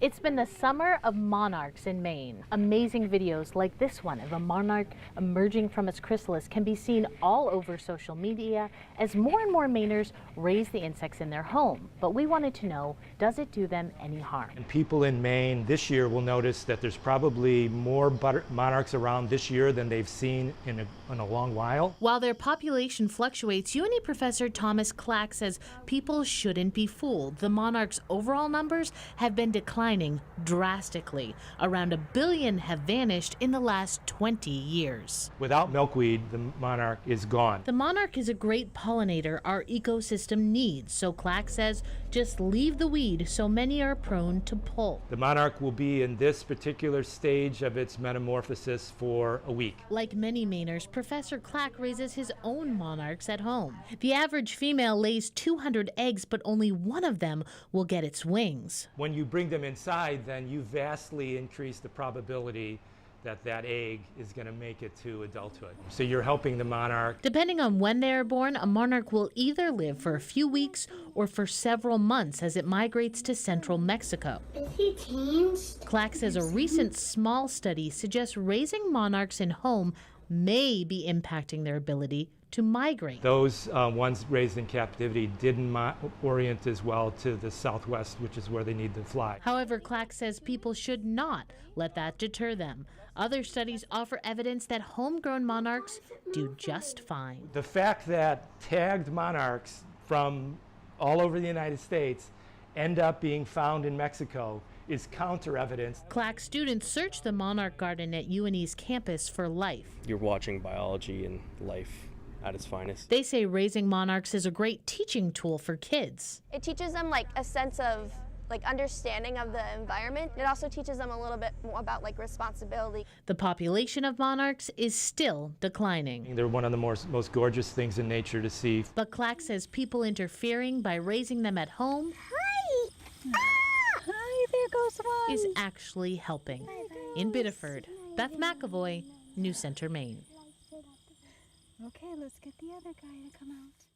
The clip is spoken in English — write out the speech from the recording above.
It's been the summer of monarchs in Maine. Amazing videos like this one of a monarch emerging from its chrysalis can be seen all over social media as more and more Mainers raise the insects in their home. But we wanted to know, does it do them any harm? And people in Maine this year will notice that there's probably more monarchs around this year than they've seen in a long while. While their population fluctuates, UNE professor Thomas Clack says people shouldn't be fooled. The monarchs' overall numbers have been declining drastically. Around 1 billion have vanished in the last 20 years. Without milkweed, the monarch is gone. The monarch is a great pollinator our ecosystem needs, so Clack says just leave the weed so many are prone to pull. The monarch will be in this particular stage of its metamorphosis for a week. Like many Mainers, Professor Clack raises his own monarchs at home. The average female lays 200 eggs, but only one of them will get its wings. When you bring them inside, then you vastly increase the probability that that egg is going to make it to adulthood. So you're helping the monarch. Depending on when they are born, a monarch will either live for a few weeks or for several months as it migrates to central Mexico. Is he changed? Clack says a recent small study suggests raising monarchs in home may be impacting their ability to migrate. Those ones raised in captivity didn't orient as well to the southwest, which is where they need to fly. However, Clack says people should not let that deter them. Other studies offer evidence that homegrown monarchs do just fine. The fact that tagged monarchs from all over the United States end up being found in Mexico is counter evidence. Clack students search the monarch garden at UNE's campus for life. You're watching biology and life at its finest. They say raising monarchs is a great teaching tool for kids. It teaches them a sense of understanding of the environment. It also teaches them a little bit more about responsibility. The population of monarchs is still declining. They're one of the most gorgeous things in nature to see. But Clack says people interfering by raising them at home Hi, there goes one. is actually helping. In Biddeford, Beth McAvoy, New Center, Maine. Okay, let's get the other guy to come out.